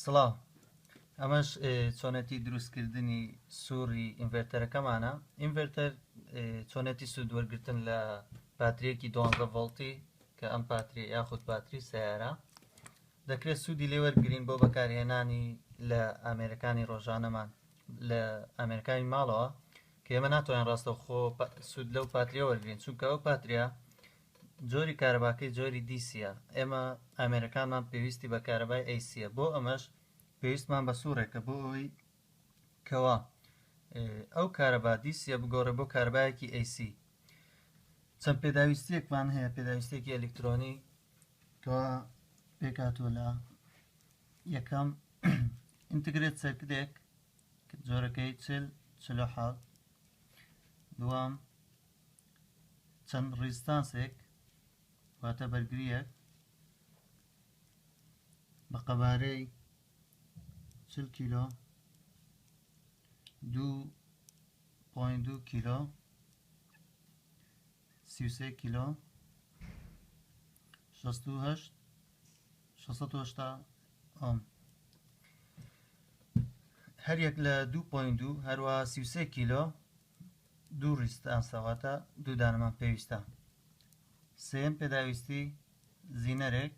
سڵاو ئەمەش چۆنەتی دروستکردنی سووری ئینڤێرتەرەکەمانە. ئینڤێرتەر چۆنەتی سوود وەرگرتن لە باتریەکی 12 ڤۆڵتی کە ئەم باتری یاخود باتری سەیارە دەکرێت سوودی لێ وەرگرین بۆ بەکارهێنانی لە ئامێرەکانی ڕۆژانەمان لە ئامێرەکانی ماڵەوە کە ئێمە ناتوانین ڕاستەوخۆ سوود لەو پاتریە وەرگرین چونکە ئەو پاتریە جۆری کارەباکەی جۆری دیسیە. ئێمە ئامێرەکانمان پێویستی بە کارەبای ئەیسیە، بۆ ئەمەش پێویستمان بە سوورێکە بۆ ئەوەی کەوا ئەو کارەبا دیسیە بگۆڕێ بۆ کارەبایەکی ئەیسی. چەند پێداویستیەکمان هەیە، پێداویستێکی ئەلکترۆنی کەوا پێکاتوە لە یەکەم ئینتگرێت سەرکتێک جۆرەکەی 4047، دوام چەند ڕیزستانسێک واتە بەرگریەک بە قەبارەی 40 کیلۆ 2.2 کیلۆ 33 کیلۆ 680 ئۆم هەر یەک لە 2.2 هەروە 33 کیلۆ دوو ڕیزستانسەواتە دوو دانەمان پێویستە. سێم پێداویستی زینەرێک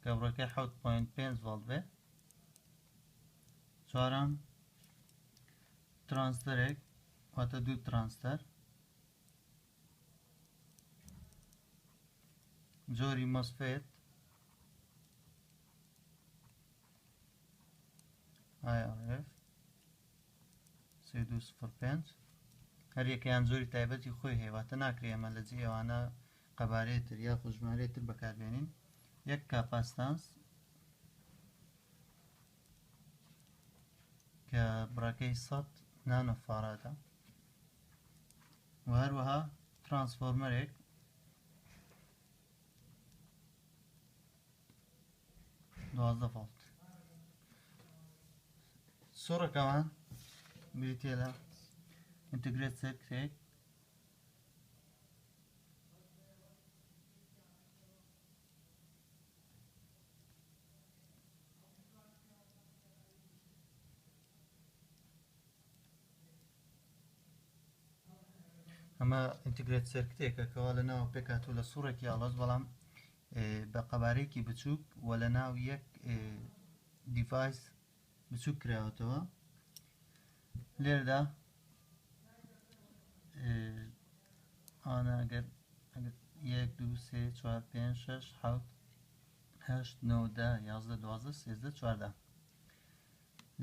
کە بڕێکەی 7.5 ڤۆڵت بێ. چوارەم ترانستەرێک واتە دوو ترانستەر جۆری مۆسفێت IRF 3205، هەر یەکەیان جۆری تایبەتی خۆی هەیە، واتە ناکرێ ئەمە لە جێ ئەوانە قەبارەیەتر یا ژمارەیەتر بەکاربێنین. یەک کاپاسیتانس کە بڕەکەی 100 نانۆ فارادە و هەروەها ترانسفۆرمەرێک دوازدە ڤۆڵت. سوورەکەمان بریتیە لە ئینتگرێت سەرکتێک ئەمە ئینتگرێت سەرکتێکە کەوا لە ناو پێکاتوە لە سوورێکی ئاڵۆز، بەڵام بە قەبارەیەکی بچووک و لە ناو یەک دیڤایس بچووک کراوەتەوە. لێرەدا ئەوانە ئەگەر 1 2 3 4 5 6 7 8 9 10 11 12 13 14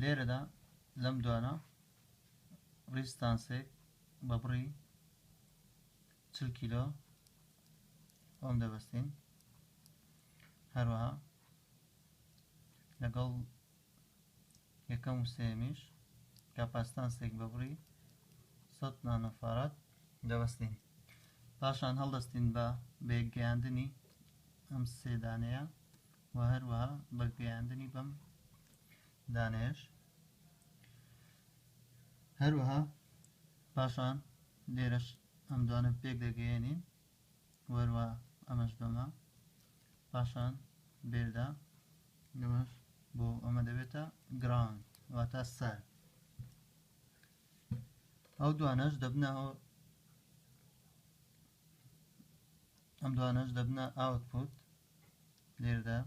لێرەدا لەم دوانە ڕیزستانسێک بە بڕی 40 کیلۆ ئۆم دەبەستین. هەروەها لەگەڵ یەکەم و سێمیش کاپاسیتانسێک بە بڕی 100 نانۆ فاراد دەبەستین. پاشان هەڵدەستین بە بەیەکگەیاندنی ئەم سێ دانەیە و هەروەها بەگەیاندنی بەم دانەیەش. هەروەها پاشان لێرەش ئەم دوانە پێک دەگەیەنین وەروە ئەمەش بەمە، پاشان بێردا ئەمەش بۆ ئەمە دەبێتە گراوند واتە سەر. ئەو دوانەش دەبنە ئاوتپوت. لێرەدا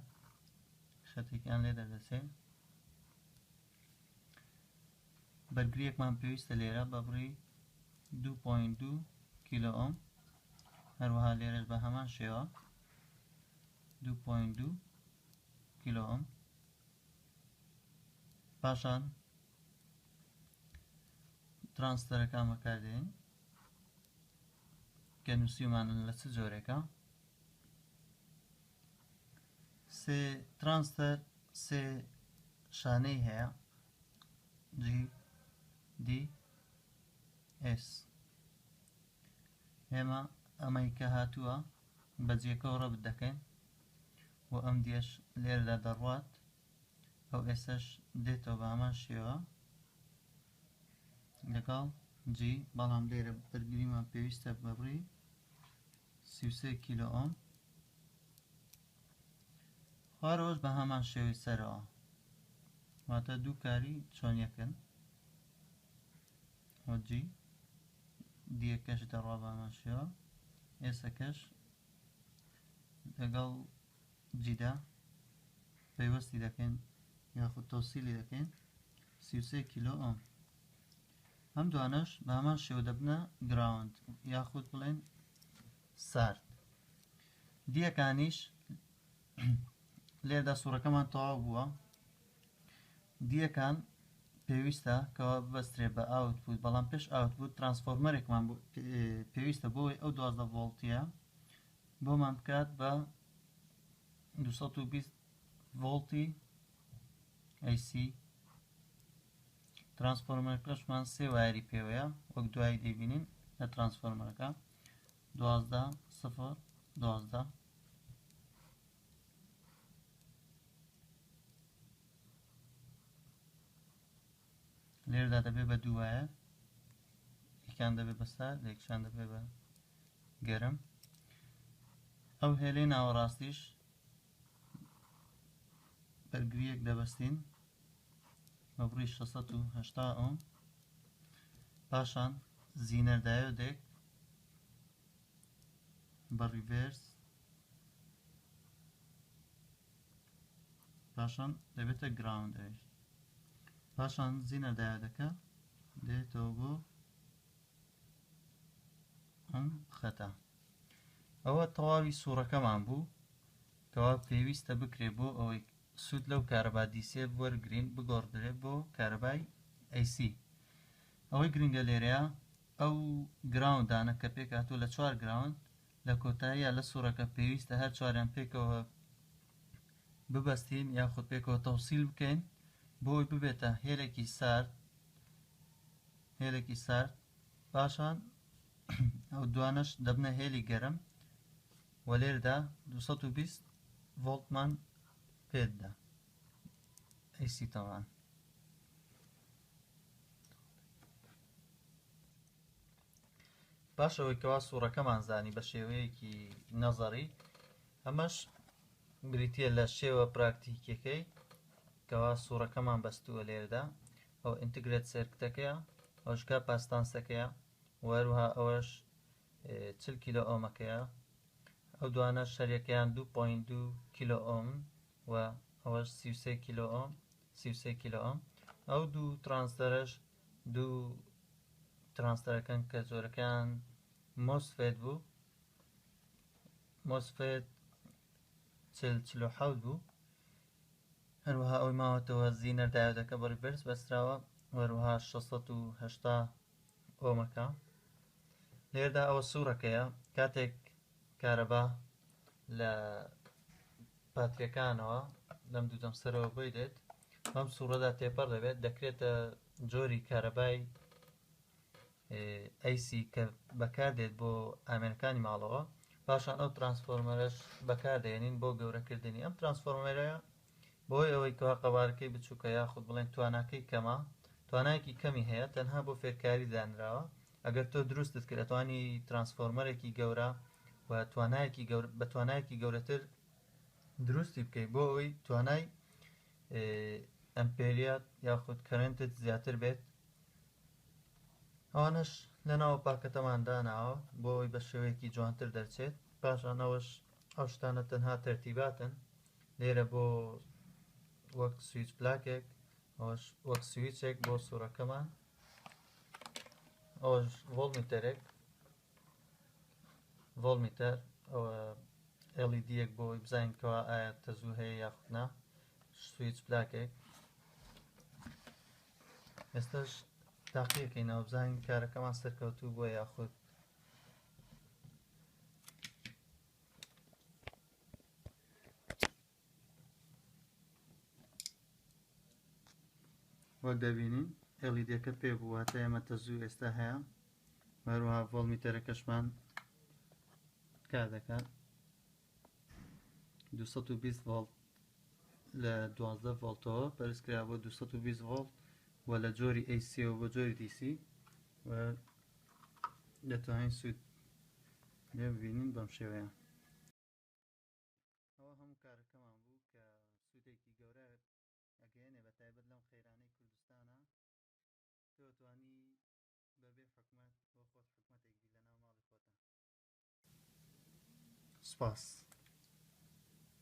شەتێکیان لێ دەردەچێت. بەرگریەکمان پێویستە لێرە بە بڕی 2.2 کیلۆ ئۆم، هەروەها لێرەش بە هەمان شێوە 2.2 کیلۆ ئۆم. پاشان ترانستەرەکان بەکاردێنین کە نووسیمانن لە چ جۆرێکە. سێ ترانستەر سێ شانەی هەیە G D S. ئێمە ئەمەی کە هاتووە بە جێکەوە ڕەبت دەکەین و ئەم دیش لێرەدا دەڕوات، ئەو ئێسەش دێتەوە بە هەمان شێوە لەگەڵ G، بەڵام لێرە بەرگریمان پێویستە بە بڕی 33 کیلۆ ئۆم. خوارەوەش بە هەمان شێوەی سەرەوە واتە دوو کاری چۆن یەکن وەجی دیەکەش دەڕوا بە هەمان شێوە ئێسەکەش لەگەڵ جیدا پەیوەستی دەکەین یاخود تەوسیلی دەکەین 33 کیلۆ ئۆم ئەم دوانەش بە هەمان شێوە دەبنە گراوند یاخود بڵێن سارد دیەکانیش لێردا سوورەکەمان تەواو بووە دیەکان پێویستە کەوا ببەسترێ بە ئاوتپوت بەڵام پێش ئاوتپوت ترانسفۆرمەرێکمان پێویستە بۆی ئەو 12 ڤۆڵتیە بۆمان بکات بە 220 ڤۆڵتی AC ترانسفۆرمەرەکەشمان سێ وایری پێوەیە وەک دوایی دەیبینین لە ترانسفۆرمەرەکە 12 0 12 لێردا دەبێ بە دووایە یەکیان دەبێ بە سارد یەکیان دەبێ بە گەرم ئەو هێلەی ناوەڕاستیش بەرگریەک دەبەستین بە بڕی 680 ئۆم پاشان زینەر دایۆدێک بە ریڤێرس پاشان دەبێتە گراوندەوەیش پاشان زینەر دایۆدەکە دێتەوە بۆ ئەم خەتە ئەوە تەواوی سوورەکەمان بوو کەوا پێویستە بکرێت بۆ ئەوەی سوود لەو کارەبا دیسێ وەرگرین بگۆڕدرێت بۆ کارەبای AC ئەوەی گرنگە لێرەیە ئەو گراوندانە کە پێک هاتووە لە 4 گراوند لە کۆتاییە لە سوورەکە پێویستە هەر چواریان پێکەوە ببەستین یاخود پێکەوە تەوسیل بکەین بۆی ببێتە هێلێکی سارد پاشان ئەو دوانەش دەبنە هێلی گەرم و لێردا 220 ڤۆڵتمان پێددا AC تەوان پاشەوەی کەوا سوورەکەمان زانی بە شێوەیەکی نەزەری ئەمەش بریتیە لە شێوە پراکتیکەکەی کەوا سوورەکەمان بەستووە لێردا ئەو ئینتگرێت سێرکتەکەیە ئەوشکا پاستانسەکەیە وەروها ئەوەش 40 کیلۆ ئۆمەکەیە ئەو دوانە شەریەکەیان 2.2 کیلۆ ئۆم و ئەوەش 33 کیلۆ ئۆم 33 کیلۆ ئۆم ئەو دوو ترانزستەرەش دوو ترانزستەرەکەن کە زۆرەکەیان مۆسفێت بوو مۆسفێت 47 بوو هەروەها ئەوی ماوەتەوە زینەر دایۆدەکە بە ریڤێرس بەستراوە وەروها 680 ئۆمەکە لێردا ئەوە سوورەکەیە کاتێک کارەبا لە باتریەکانەوە لەم دوو دەمسەرەوە بۆی دێت بەم سوورەدا تێپەڕ دەبێت دەکرێتە جۆری کارەبای AC کە بەکاردێت بۆ ئامێنەکانی ماڵەوە پاشان ئەو ترانسفۆرمەرەش بەکاردێنین بۆ گەورەکردنی ئەم ترانسفۆرمەرەیە بۆی ئەوەی کەوا قەبارەکەی بچووکە یاخود بڵێن تواناکەی کەمە توانایەکی کەمی هەیە تەنها بۆ فێرکاری دانراوە ئەگەر تۆ دروستت کرد ئەتوانی ترانسفۆرمەرێکی گەورە و بە توانایەکی گەورەتر دروستی بکەیت بۆ ئەوەی توانای ئەمپێریات یاخود کەرەنتت زیاتر بێت ئەوانش لەناو پاکەتەمان داناوە بۆ ئەوەی بە شێوەیەکی جوانتر دەرچێت پاشان ئەو شتانە تەنها تەرتیباتن لێرە بۆ وەک سویچ پلاکێک ئەوەش وەک سویچێک بۆ سوورەکەمان ئەوەش ڤۆڵمیتەر ئەوە LED-یەک بۆی بزانین کەوا ئایا تەزوو هەیە یاخود نا سویچ پلاکێک ئێستاش تاقیەکەینەوە بزانین کارەکەمان سەرکەوتوو بووە یاخود وەک دەبینین LED-یەکە پێ بوو واتە ئێمە تەزوو ئێستا هەیە هەروەها ڤۆڵمیتەرەکەشمان کار دەکات 220 ڤۆڵت لە 12 ڤۆڵتەوە پەرزکرا بۆ 220 ڤۆڵت و لە جۆری AC و بۆ جۆری DC و دەتوانین سوود لێ ببینین بەم شێوەیە ئەوە هەموو کارەکەمان بوو کە سپاس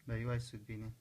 بە هیوای سوود بینین